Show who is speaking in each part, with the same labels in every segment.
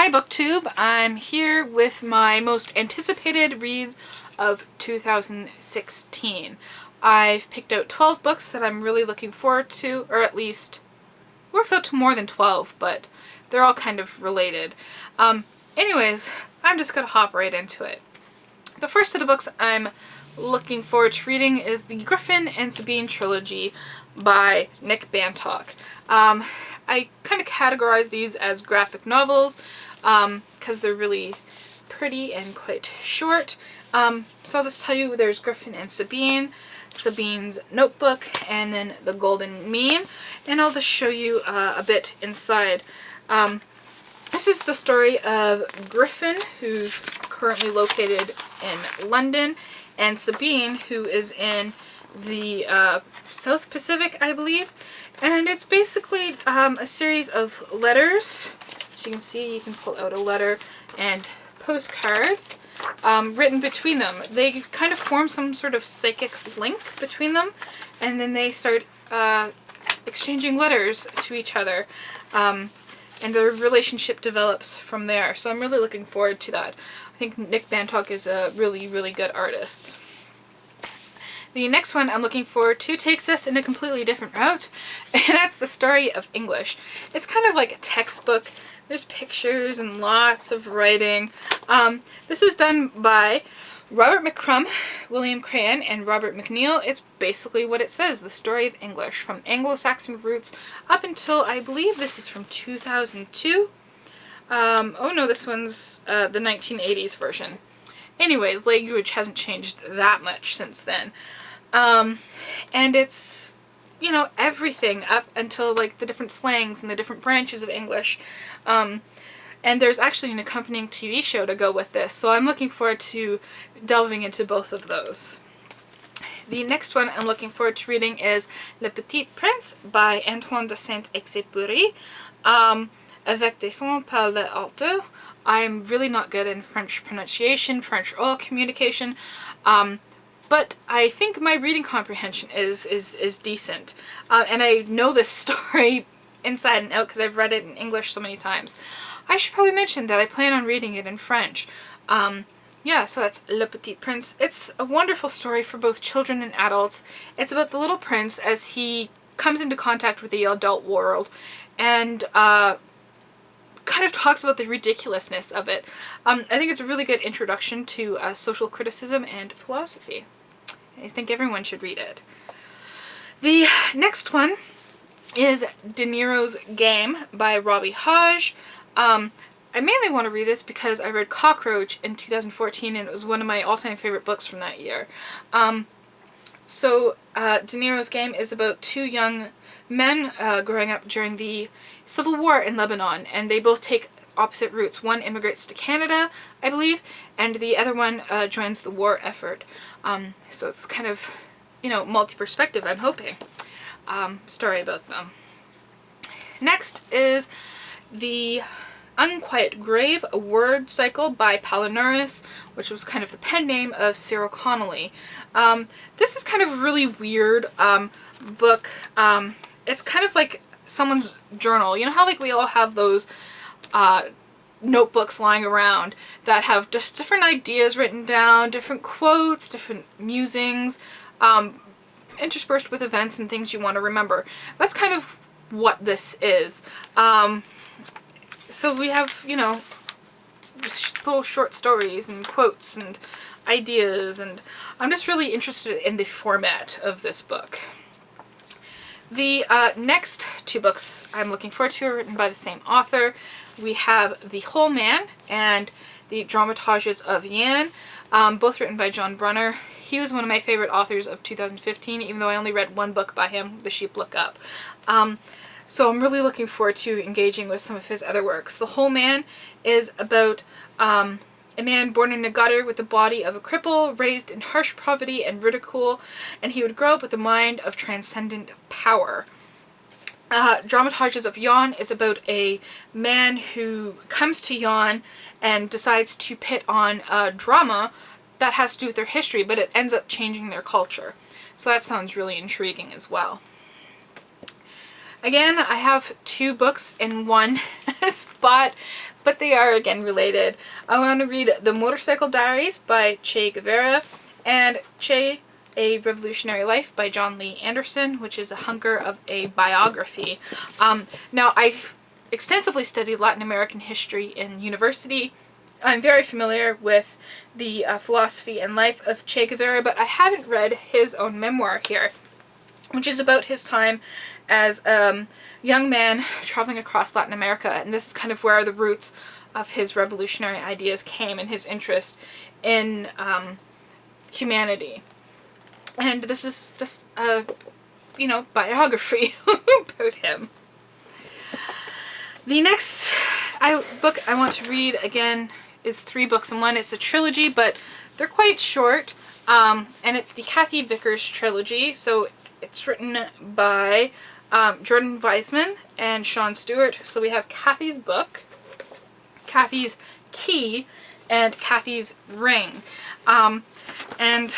Speaker 1: Hi BookTube, I'm here with my most anticipated reads of 2016. I've picked out 12 books that I'm really looking forward to, or at least works out to more than 12, but they're all kind of related. Anyways, I'm just gonna hop right into it. The first set of books I'm looking forward to reading is the Griffin and Sabine trilogy by Nick Bantock. I kind of categorize these as graphic novels because they're really pretty and quite short. So I'll just tell you there's Griffin and Sabine, Sabine's Notebook, and then The Golden Mean, and I'll just show you a bit inside. This is the story of Griffin, who's currently located in London, and Sabine, who is in the South Pacific, I believe. And it's basically a series of letters. As you can see, you can pull out a letter and postcards written between them. They kind of form some sort of psychic link between them, and then they start exchanging letters to each other. And their relationship develops from there. So I'm really looking forward to that. I think Nick Bantock is a really, really good artist. The next one I'm looking forward to takes us in a completely different route, and that's The Story of English. It's kind of like a textbook. There's pictures and lots of writing. This is done by Robert McCrum, William Crayon, and Robert McNeil. It's basically what it says, The Story of English, from Anglo-Saxon roots up until, I believe this is from 2002. Oh no, this one's the 1980s version. Anyways, language hasn't changed that much since then. And it's, you know, everything up until like the different slangs and the different branches of English. And there's actually an accompanying TV show to go with this, so I'm looking forward to delving into both of those. The next one I'm looking forward to reading is Le Petit Prince by Antoine de Saint-Exupéry, avec dessin par l'auteur. I'm really not good in French pronunciation, French oral communication, but I think my reading comprehension is decent. And I know this story inside and out because I've read it in English so many times. I should probably mention that I plan on reading it in French. Yeah, so that's Le Petit Prince. It's a wonderful story for both children and adults. It's about the little prince as he comes into contact with the adult world, and kind of talks about the ridiculousness of it. I think it's a really good introduction to social criticism and philosophy. I think everyone should read it. The next one is Niros Game by Robbie Hodge. I mainly want to read this because I read Cockroach in 2014 and it was one of my all-time favorite books from that year. Niros Game is about two young men growing up during the Civil War in Lebanon, and they both take opposite routes. One immigrates to Canada, I believe, and the other one joins the war effort. So it's kind of, you know, multi-perspective, I'm hoping, story about them. Next is the Unquiet Grave, a word cycle by Palinurus, which was kind of the pen name of Cyril Connolly. This is kind of a really weird book. It's kind of like someone's journal. You know how like we all have those notebooks lying around that have just different ideas written down, different quotes, different musings, interspersed with events and things you want to remember. That's kind of what this is. So we have, you know, little short stories and quotes and ideas, and I'm just really interested in the format of this book. The next two books I'm looking forward to are written by the same author. We have The Whole Man and The Dramatages of Yan, both written by John Brunner. He was one of my favorite authors of 2015, even though I only read one book by him, The Sheep Look Up. So I'm really looking forward to engaging with some of his other works. The Whole Man is about a man born in a gutter with the body of a cripple, raised in harsh poverty and ridicule, and he would grow up with a mind of transcendent power. Dramatages of Yan is about a man who comes to Yan and decides to pit on a drama that has to do with their history, but it ends up changing their culture. So that sounds really intriguing as well. Again, I have 2 books in one spot, but they are again related. I want to read The Motorcycle Diaries by Che Guevara and Che, A Revolutionary Life by John Lee Anderson, which is a hunker of a biography. Now, I extensively studied Latin American history in university. I'm very familiar with the philosophy and life of Che Guevara, but I haven't read his own memoir here, which is about his time as a young man traveling across Latin America. And this is kind of where the roots of his revolutionary ideas came and his interest in humanity. And this is just a, biography about him. The next book I want to read, again, is 3 books in one. It's a trilogy, but they're quite short. And it's the Cathy Vickers trilogy. So it's written by Jordan Weisman and Sean Stewart. So we have Cathy's book, Cathy's key, and Cathy's ring. And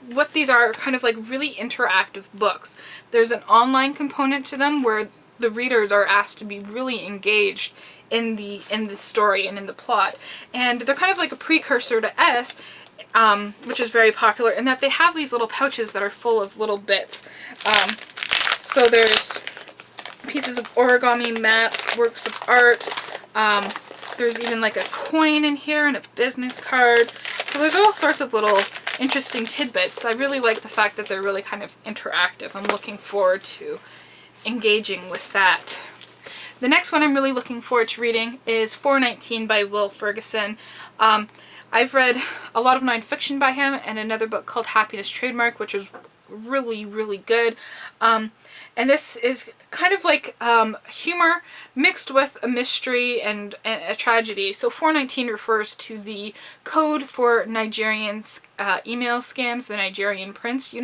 Speaker 1: what these are kind of like really interactive books. There's an online component to them where the readers are asked to be really engaged in the story and in the plot. And they're kind of like a precursor to S, which is very popular in that they have these little pouches that are full of little bits. So there's pieces of origami, mats, works of art. There's even like a coin in here and a business card. So there's all sorts of little interesting tidbits. I really like the fact that they're really kind of interactive. I'm looking forward to engaging with that. The next one I'm really looking forward to reading is 419 by Will Ferguson. I've read a lot of nonfiction by him and another book called Happiness Trademark, which is really, really good. And this is kind of like humor mixed with a mystery and a tragedy. So 419 refers to the code for Nigerian email scams, the Nigerian Prince,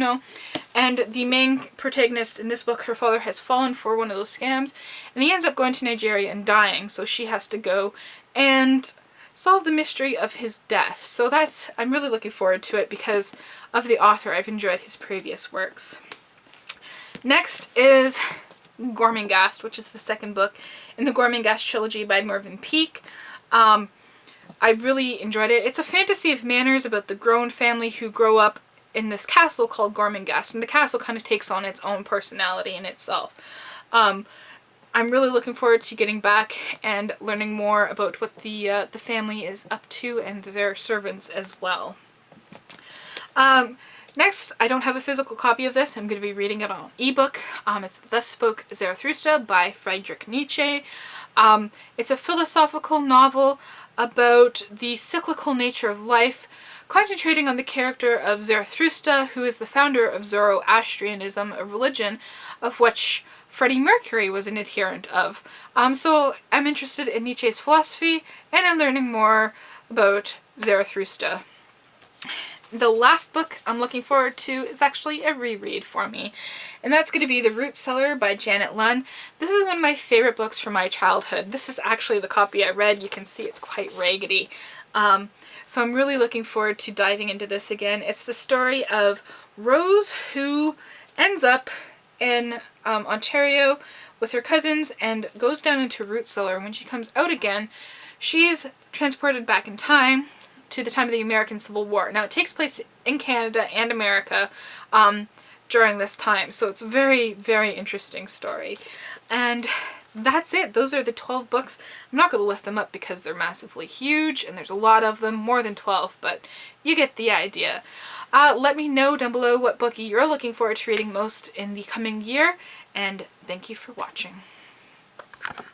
Speaker 1: And the main protagonist in this book, her father has fallen for one of those scams, and he ends up going to Nigeria and dying. So she has to go and solve the mystery of his death. So I'm really looking forward to it because of the author. I've enjoyed his previous works. Next is Gormangassed, which is the second book in the Gormangassed trilogy by Mervyn Peake. I really enjoyed it. It's a fantasy of manners about the grown family who grow up in this castle called Gormangassed, and the castle kind of takes on its own personality in itself. I'm really looking forward to getting back and learning more about what the family is up to and their servants as well. Next, I don't have a physical copy of this. I'm going to be reading it on ebook. It's Thus Spoke Zarathustra by Friedrich Nietzsche. It's a philosophical novel about the cyclical nature of life, concentrating on the character of Zarathustra, who is the founder of Zoroastrianism, a religion of which Freddie Mercury was an adherent of. So I'm interested in Nietzsche's philosophy and in learning more about Zarathustra. The last book I'm looking forward to is actually a reread for me, and that's going to be The Root Cellar by Janet Lunn. This is one of my favorite books from my childhood. This is actually the copy I read. You can see it's quite raggedy. So I'm really looking forward to diving into this again. It's the story of Rose, who ends up in Ontario with her cousins and goes down into Root Cellar. When she comes out again, she's transported back in time to the time of the American Civil War. Now, it takes place in Canada and America during this time, so it's a very, very interesting story. And that's it. Those are the 12 books. I'm not going to lift them up because they're massively huge, and there's a lot of them, more than 12, but you get the idea. Let me know down below what book you're looking forward to reading most in the coming year, and thank you for watching.